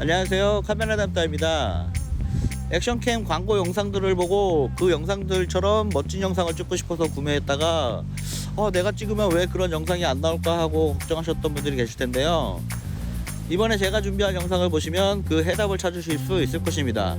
안녕하세요, 카메라 담당입니다. 액션캠 광고 영상들을 보고 그 영상들처럼 멋진 영상을 찍고 싶어서 구매했다가 내가 찍으면 왜 그런 영상이 안 나올까 하고 걱정하셨던 분들이 계실 텐데요. 이번에 제가 준비한 영상을 보시면 그 해답을 찾으실 수 있을 것입니다.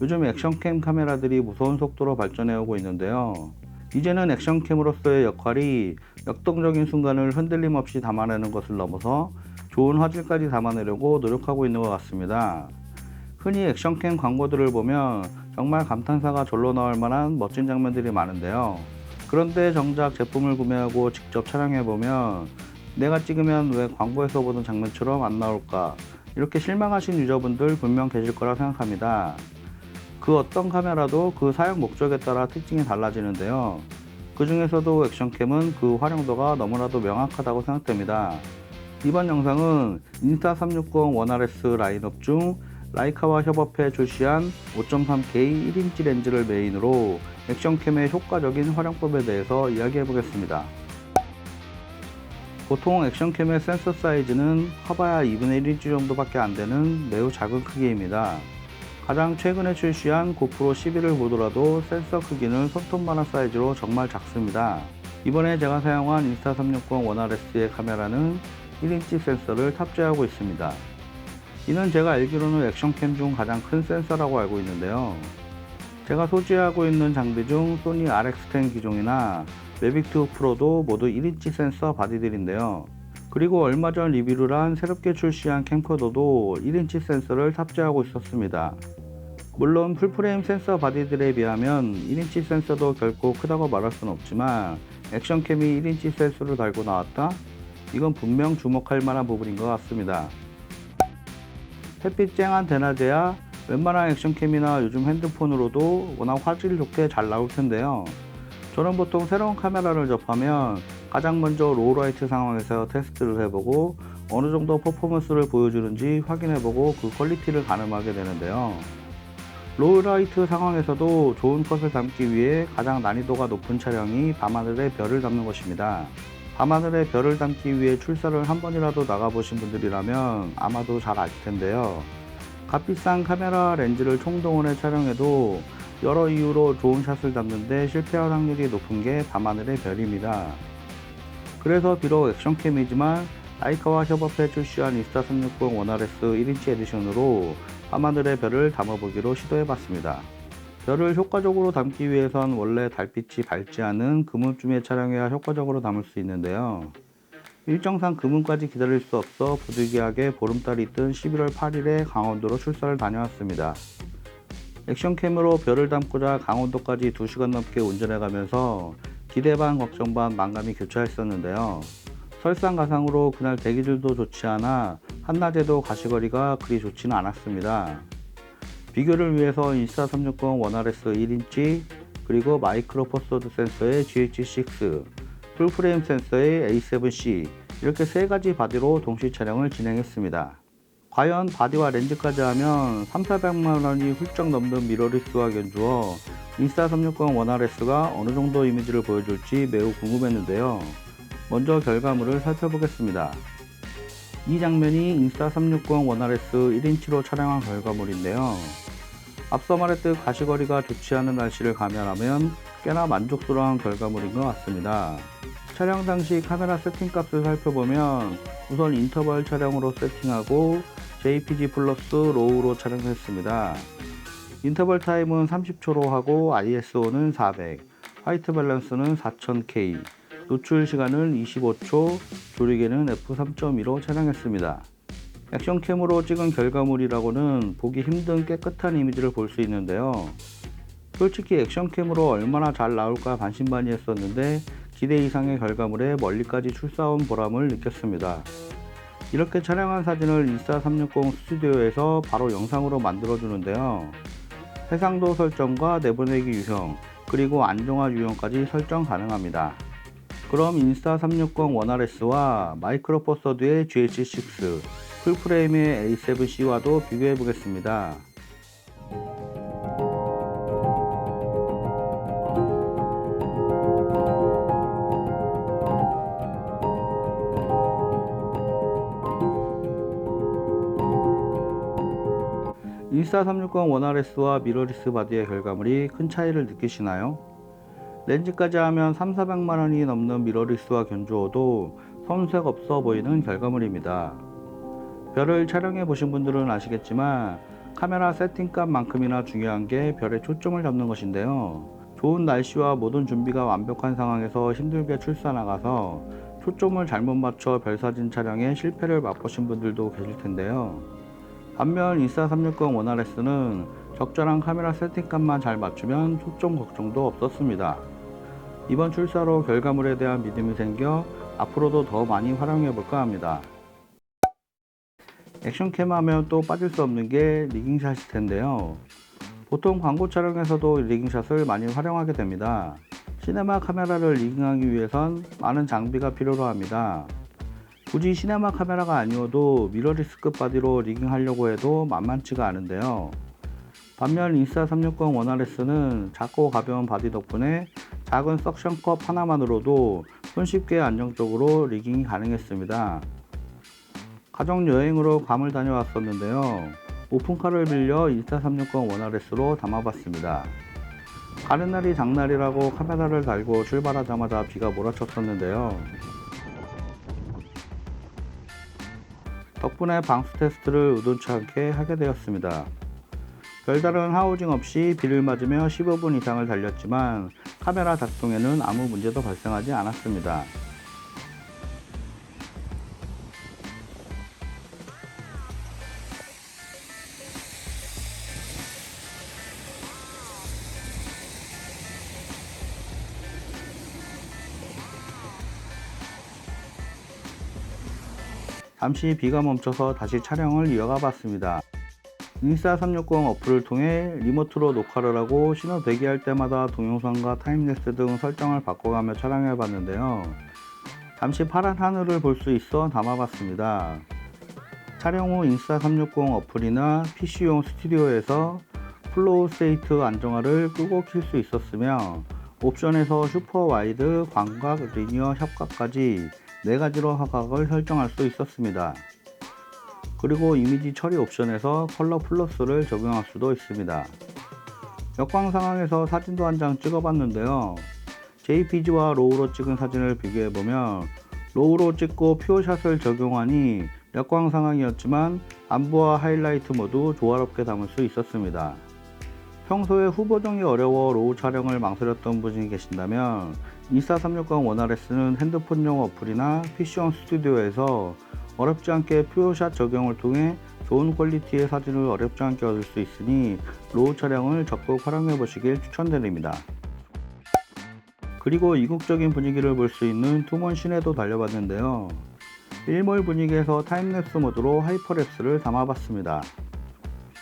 요즘 액션캠 카메라들이 무서운 속도로 발전해 오고 있는데요. 이제는 액션캠으로서의 역할이 역동적인 순간을 흔들림 없이 담아내는 것을 넘어서 좋은 화질까지 담아내려고 노력하고 있는 것 같습니다. 흔히 액션캠 광고들을 보면 정말 감탄사가 절로 나올 만한 멋진 장면들이 많은데요. 그런데 정작 제품을 구매하고 직접 촬영해보면 내가 찍으면 왜 광고에서 보던 장면처럼 안 나올까, 이렇게 실망하신 유저분들 분명 계실 거라 생각합니다. 그 어떤 카메라도 그 사용 목적에 따라 특징이 달라지는데요. 그 중에서도 액션캠은 그 활용도가 너무나도 명확하다고 생각됩니다. 이번 영상은 인스타360 1RS 라인업 중 라이카와 협업해 출시한 5.3K 1인치 렌즈를 메인으로 액션캠의 효과적인 활용법에 대해서 이야기해 보겠습니다. 보통 액션캠의 센서 사이즈는 커봐야 2분의 1인치 정도밖에 안 되는 매우 작은 크기입니다. 가장 최근에 출시한 고프로 11을 보더라도 센서 크기는 손톱만한 사이즈로 정말 작습니다. 이번에 제가 사용한 인스타360 1RS의 카메라는 1인치 센서를 탑재하고 있습니다. 이는 제가 알기로는 액션캠 중 가장 큰 센서라고 알고 있는데요. 제가 소지하고 있는 장비 중 소니 RX10 기종이나 매빅2 프로도 모두 1인치 센서 바디들인데요. 그리고 얼마 전 리뷰를 한 새롭게 출시한 캠코더도 1인치 센서를 탑재하고 있었습니다. 물론 풀프레임 센서 바디들에 비하면 1인치 센서도 결코 크다고 말할 수는 없지만 액션캠이 1인치 센서를 달고 나왔다? 이건 분명 주목할 만한 부분인 것 같습니다. 햇빛 쨍한 대낮에야 웬만한 액션캠이나 요즘 핸드폰으로도 워낙 화질 좋게 잘 나올 텐데요. 저는 보통 새로운 카메라를 접하면 가장 먼저 로우라이트 상황에서 테스트를 해보고 어느 정도 퍼포먼스를 보여주는지 확인해보고 그 퀄리티를 가늠하게 되는데요. 로우라이트 상황에서도 좋은 컷을 담기 위해 가장 난이도가 높은 촬영이 밤하늘의 별을 담는 것입니다. 밤하늘의 별을 담기 위해 출사를 한 번이라도 나가보신 분들이라면 아마도 잘 아실 텐데요. 값비싼 카메라 렌즈를 총동원해 촬영해도 여러 이유로 좋은 샷을 담는데 실패할 확률이 높은 게 밤하늘의 별입니다. 그래서 비록 액션캠이지만 라이카와 협업해 출시한 인스타360 1RS 1인치 에디션으로 밤하늘의 별을 담아보기로 시도해봤습니다. 별을 효과적으로 담기 위해선 원래 달빛이 밝지 않은 금음쯤에 촬영해야 효과적으로 담을 수 있는데요. 일정상 금음까지 기다릴 수 없어 부득이하게 보름달이 뜬 11월 8일에 강원도로 출사를 다녀왔습니다. 액션캠으로 별을 담고자 강원도까지 2시간 넘게 운전해가면서 기대 반 걱정 반 만감이 교차했었는데요. 설상가상으로 그날 대기질도 좋지 않아 한낮에도 가시거리가 그리 좋지는 않았습니다. 비교를 위해서 인스타360 1RS 1인치, 그리고 마이크로 포스드 센서의 GH6, 풀프레임 센서의 A7C, 이렇게 세 가지 바디로 동시 촬영을 진행했습니다. 과연 바디와 렌즈까지 하면 3,400만원이 훌쩍 넘는 미러리스와 견주어 인스타360 원 RS가 어느정도 이미지를 보여줄지 매우 궁금했는데요. 먼저 결과물을 살펴보겠습니다. 이 장면이 인스타360 원 RS 1인치로 촬영한 결과물인데요. 앞서 말했듯 가시거리가 좋지 않은 날씨를 감안하면 꽤나 만족스러운 결과물인 것 같습니다. 촬영 당시 카메라 세팅 값을 살펴보면 우선 인터벌 촬영으로 세팅하고 JPG 플러스 로우로 촬영했습니다. 인터벌 타임은 30초로 하고 ISO는 400, 화이트 밸런스는 4000K, 노출 시간은 25초, 조리개는 f3.2로 촬영했습니다. 액션캠으로 찍은 결과물이라고는 보기 힘든 깨끗한 이미지를 볼 수 있는데요. 솔직히 액션캠으로 얼마나 잘 나올까 반신반의했었는데 기대 이상의 결과물에 멀리까지 출사온 보람을 느꼈습니다. 이렇게 촬영한 사진을 인스타360 스튜디오에서 바로 영상으로 만들어주는데요. 해상도 설정과 내보내기 유형, 그리고 안정화 유형까지 설정 가능합니다. 그럼 인스타360 원 RS와 마이크로 포 서드의 GH6, 풀프레임의 A7C와도 비교해 보겠습니다. 인스타360 원 RS와 미러리스 바디의 결과물이 큰 차이를 느끼시나요? 렌즈까지 하면 3,400만원이 넘는 미러리스와 견주어도 손색 없어 보이는 결과물입니다. 별을 촬영해 보신 분들은 아시겠지만 카메라 세팅값만큼이나 중요한 게 별에 초점을 잡는 것인데요. 좋은 날씨와 모든 준비가 완벽한 상황에서 힘들게 출사 나가서 초점을 잘못 맞춰 별사진 촬영에 실패를 맛보신 분들도 계실 텐데요. 반면 인스타360 원 RS는 적절한 카메라 세팅값만 잘 맞추면 초점 걱정도 없었습니다. 이번 출사로 결과물에 대한 믿음이 생겨 앞으로도 더 많이 활용해 볼까 합니다. 액션캠 하면 또 빠질 수 없는 게 리깅샷일 텐데요. 보통 광고 촬영에서도 리깅샷을 많이 활용하게 됩니다. 시네마 카메라를 리깅하기 위해선 많은 장비가 필요로 합니다. 굳이 시네마 카메라가 아니어도 미러리스급 바디로 리깅하려고 해도 만만치가 않은데요. 반면 인스타360 원 RS는 작고 가벼운 바디 덕분에 작은 석션컵 하나만으로도 손쉽게 안정적으로 리깅이 가능했습니다. 가족여행으로 괌을 다녀왔었는데요. 오픈카를 빌려 인스타360 원 RS로 담아봤습니다. 가는 날이 장날이라고 카메라를 달고 출발하자마자 비가 몰아쳤었는데요. 덕분에 방수 테스트를 의도치 않게 하게 되었습니다. 별다른 하우징 없이 비를 맞으며 15분 이상을 달렸지만 카메라 작동에는 아무 문제도 발생하지 않았습니다. 잠시 비가 멈춰서 다시 촬영을 이어가 봤습니다. 인스타360 어플을 통해 리모트로 녹화를 하고 신호 대기할 때마다 동영상과 타임랩스 등 설정을 바꿔가며 촬영해 봤는데요. 잠시 파란 하늘을 볼 수 있어 담아 봤습니다. 촬영 후 인스타360 어플이나 PC용 스튜디오에서 플로우 스테이트 안정화를 끄고 킬 수 있었으며 옵션에서 슈퍼 와이드, 광각, 리니어 협각까지 4가지로 화각을 설정할 수 있었습니다. 그리고 이미지 처리 옵션에서 컬러 플러스를 적용할 수도 있습니다. 역광 상황에서 사진도 한 장 찍어봤는데요. JPG와 로우로 찍은 사진을 비교해보면 로우로 찍고 퓨어샷을 적용하니 역광 상황이었지만 안부와 하이라이트 모두 조화롭게 담을 수 있었습니다. 평소에 후보정이 어려워 로우 촬영을 망설였던 분이 계신다면 인스타360 원 RS는 핸드폰용 어플이나 PC용 스튜디오에서 어렵지 않게 퓨어샷 적용을 통해 좋은 퀄리티의 사진을 어렵지 않게 얻을 수 있으니 로우 촬영을 적극 활용해 보시길 추천드립니다. 그리고 이국적인 분위기를 볼 수 있는 투몬 시내도 달려봤는데요. 일몰 분위기에서 타임랩스 모드로 하이퍼랩스를 담아봤습니다.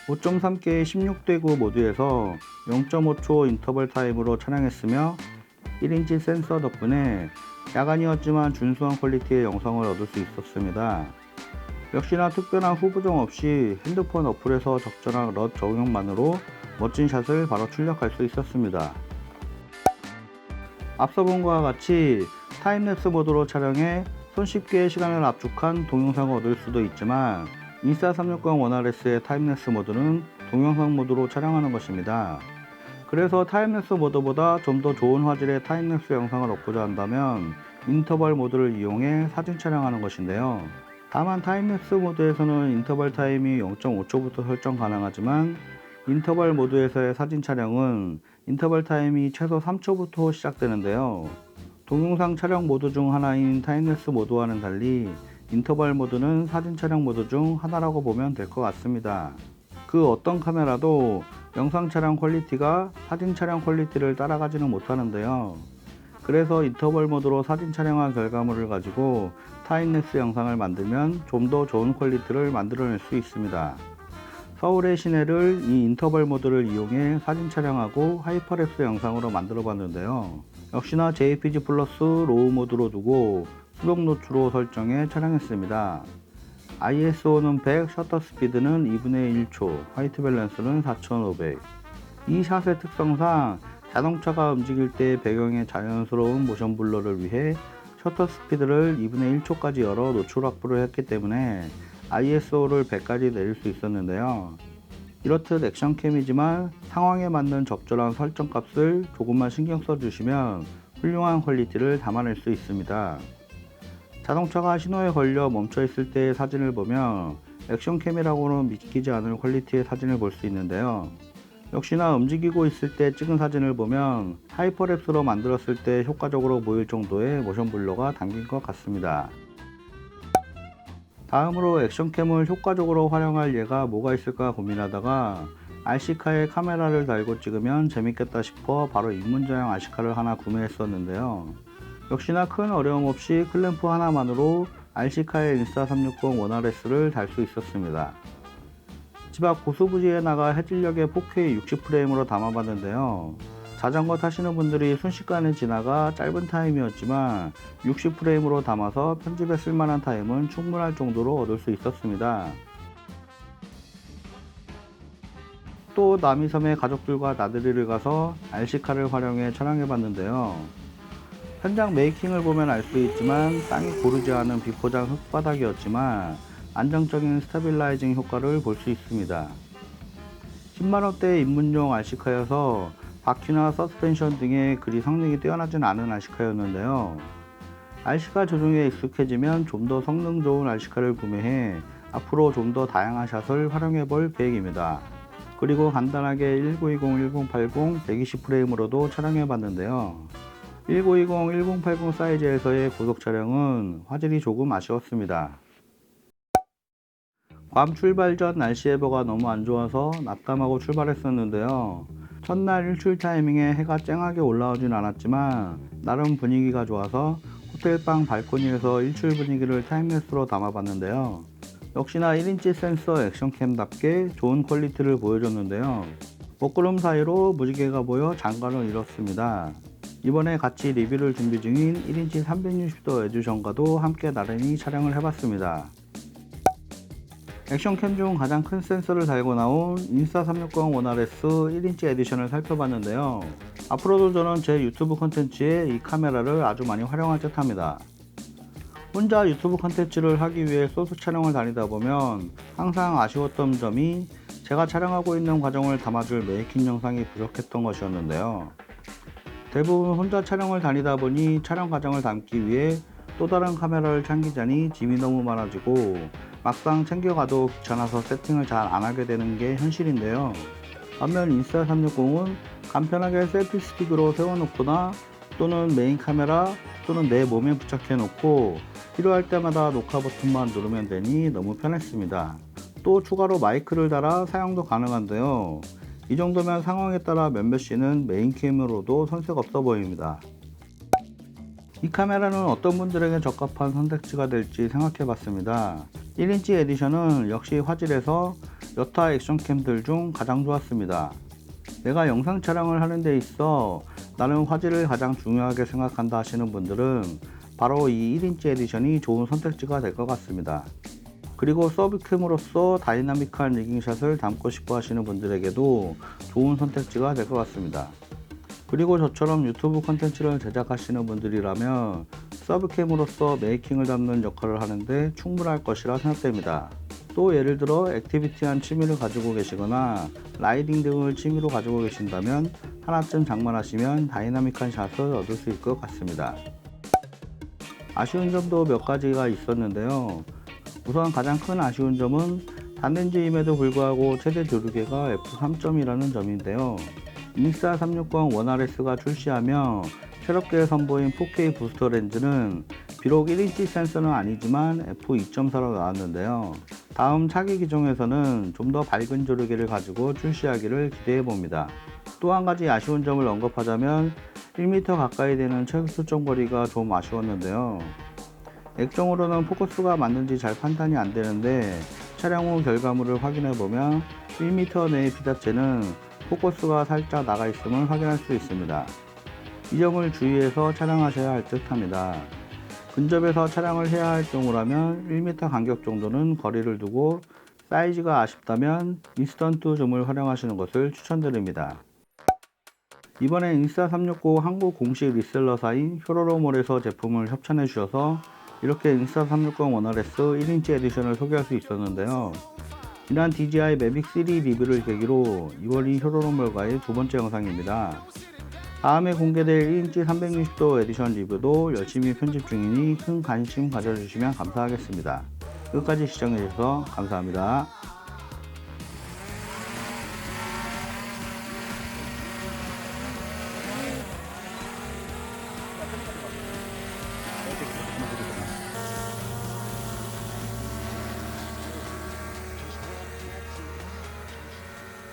5.3K 16:9 모드에서 0.5초 인터벌 타임으로 촬영했으며 1인치 센서 덕분에 야간이었지만 준수한 퀄리티의 영상을 얻을 수 있었습니다. 역시나 특별한 후보정 없이 핸드폰 어플에서 적절한 럿 적용만으로 멋진 샷을 바로 출력할 수 있었습니다. 앞서 본 것과 같이 타임랩스 모드로 촬영해 손쉽게 시간을 압축한 동영상을 얻을 수도 있지만 인스타360 1RS의 타임랩스 모드는 동영상 모드로 촬영하는 것입니다. 그래서 타임랩스 모드보다 좀 더 좋은 화질의 타임랩스 영상을 얻고자 한다면 인터벌 모드를 이용해 사진 촬영하는 것인데요. 다만 타임랩스 모드에서는 인터벌 타임이 0.5초부터 설정 가능하지만 인터벌 모드에서의 사진 촬영은 인터벌 타임이 최소 3초부터 시작되는데요. 동영상 촬영 모드 중 하나인 타임랩스 모드와는 달리 인터벌 모드는 사진 촬영 모드 중 하나라고 보면 될 것 같습니다. 그 어떤 카메라도 영상 촬영 퀄리티가 사진 촬영 퀄리티를 따라가지는 못하는데요. 그래서 인터벌 모드로 사진 촬영한 결과물을 가지고 타임랩스 영상을 만들면 좀 더 좋은 퀄리티를 만들어낼 수 있습니다. 서울의 시내를 이 인터벌 모드를 이용해 사진 촬영하고 하이퍼랩스 영상으로 만들어 봤는데요. 역시나 JPG 플러스 로우 모드로 두고 수동 노출로 설정해 촬영했습니다. ISO는 100, 셔터 스피드는 2분의 1초, 화이트 밸런스는 4500. 이 샷의 특성상 자동차가 움직일 때 배경에 자연스러운 모션 블러를 위해 셔터 스피드를 2분의 1초까지 열어 노출 확보를 했기 때문에 ISO를 100까지 내릴 수 있었는데요. 이렇듯 액션캠이지만 상황에 맞는 적절한 설정 값을 조금만 신경 써주시면 훌륭한 퀄리티를 담아낼 수 있습니다. 자동차가 신호에 걸려 멈춰 있을 때의 사진을 보면 액션캠이라고는 믿기지 않을 퀄리티의 사진을 볼 수 있는데요. 역시나 움직이고 있을 때 찍은 사진을 보면 하이퍼랩스로 만들었을 때 효과적으로 보일 정도의 모션 블러가 담긴 것 같습니다. 다음으로 액션캠을 효과적으로 활용할 예가 뭐가 있을까 고민하다가 RC카에 카메라를 달고 찍으면 재밌겠다 싶어 바로 입문자용 RC카를 하나 구매했었는데요. 역시나 큰 어려움 없이 클램프 하나만으로 RC카의 인스타360 1RS를 달 수 있었습니다. 집 앞 고수부지에 나가 해질녘에 4K 60프레임으로 담아봤는데요. 자전거 타시는 분들이 순식간에 지나가 짧은 타임이었지만 60프레임으로 담아서 편집에 쓸만한 타임은 충분할 정도로 얻을 수 있었습니다. 또 남이섬에 가족들과 나들이를 가서 RC카를 활용해 촬영해봤는데요. 현장 메이킹을 보면 알 수 있지만 땅이 고르지 않은 비포장 흙바닥이었지만 안정적인 스타빌라이징 효과를 볼 수 있습니다. 10만원대 입문용 RC카여서 바퀴나 서스펜션 등의 그리 성능이 뛰어나진 않은 RC카였는데요. RC카 조종에 익숙해지면 좀 더 성능 좋은 RC카를 구매해 앞으로 좀 더 다양한 샷을 활용해 볼 계획입니다. 그리고 간단하게 1920, 1080, 120프레임으로도 촬영해 봤는데요. 1920, 1080 사이즈에서의 고속 촬영은 화질이 조금 아쉬웠습니다. 괌 출발 전 날씨 예보가 너무 안 좋아서 낙담하고 출발했었는데요. 첫날 일출 타이밍에 해가 쨍하게 올라오진 않았지만 나름 분위기가 좋아서 호텔방 발코니에서 일출 분위기를 타임랩스로 담아봤는데요. 역시나 1인치 센서 액션캠답게 좋은 퀄리티를 보여줬는데요. 먹구름 사이로 무지개가 보여 장관을 잃었습니다. 이번에 같이 리뷰를 준비 중인 1인치 360도 에듀션과도 함께 나란히 촬영을 해봤습니다. 액션캠 중 가장 큰 센서를 달고 나온 인스타360 1RS 1인치 에디션을 살펴봤는데요. 앞으로도 저는 제 유튜브 컨텐츠에 이 카메라를 아주 많이 활용할 듯 합니다. 혼자 유튜브 컨텐츠를 하기 위해 소스 촬영을 다니다 보면 항상 아쉬웠던 점이 제가 촬영하고 있는 과정을 담아줄 메이킹 영상이 부족했던 것이었는데요. 대부분 혼자 촬영을 다니다 보니 촬영 과정을 담기 위해 또 다른 카메라를 챙기자니 짐이 너무 많아지고 막상 챙겨가도 귀찮아서 세팅을 잘 안하게 되는 게 현실인데요. 반면 인스타360은 간편하게 셀피 스틱으로 세워놓거나 또는 메인 카메라 또는 내 몸에 부착해 놓고 필요할 때마다 녹화 버튼만 누르면 되니 너무 편했습니다. 또 추가로 마이크를 달아 사용도 가능한데요. 이 정도면 상황에 따라 몇몇 씬은 메인캠으로도 손색 없어 보입니다. 이 카메라는 어떤 분들에게 적합한 선택지가 될지 생각해 봤습니다. 1인치 에디션은 역시 화질에서 여타 액션캠들 중 가장 좋았습니다. 내가 영상 촬영을 하는 데 있어 나는 화질을 가장 중요하게 생각한다 하시는 분들은 바로 이 1인치 에디션이 좋은 선택지가 될 것 같습니다. 그리고 서브캠으로서 다이나믹한 리깅샷을 담고 싶어 하시는 분들에게도 좋은 선택지가 될 것 같습니다. 그리고 저처럼 유튜브 컨텐츠를 제작하시는 분들이라면 서브캠으로서 메이킹을 담는 역할을 하는데 충분할 것이라 생각됩니다. 또 예를 들어 액티비티한 취미를 가지고 계시거나 라이딩 등을 취미로 가지고 계신다면 하나쯤 장만하시면 다이나믹한 샷을 얻을 수 있을 것 같습니다. 아쉬운 점도 몇 가지가 있었는데요. 우선 가장 큰 아쉬운 점은 단렌즈임에도 불구하고 최대 조류계가 f3.이라는 점인데요. 인스타360 1RS가 출시하며 새롭게 선보인 4K 부스터 렌즈는 비록 1인치 센서는 아니지만 f2.4로 나왔는데요. 다음 차기 기종에서는 좀 더 밝은 조류계를 가지고 출시하기를 기대해 봅니다. 또 한 가지 아쉬운 점을 언급하자면 1m 가까이 되는 최소 수정 거리가 좀 아쉬웠는데요. 액정으로는 포커스가 맞는지 잘 판단이 안 되는데 촬영 후 결과물을 확인해 보면 1m 내의 피사체는 포커스가 살짝 나가 있음을 확인할 수 있습니다. 이 점을 주의해서 촬영하셔야 할 듯 합니다. 근접에서 촬영을 해야 할 경우라면 1m 간격 정도는 거리를 두고 사이즈가 아쉽다면 인스턴트 줌을 활용하시는 것을 추천드립니다. 이번에 인스타360 한국 공식 리셀러사인 효로로몰에서 제품을 협찬해 주셔서 이렇게 인스타360 1RS 1인치 에디션을 소개할 수 있었는데요. 지난 DJI 매빅 3 리뷰를 계기로 이번이 효로로몰과의 두 번째 영상입니다. 다음에 공개될 1인치 360도 에디션 리뷰도 열심히 편집 중이니 큰 관심 가져주시면 감사하겠습니다. 끝까지 시청해주셔서 감사합니다.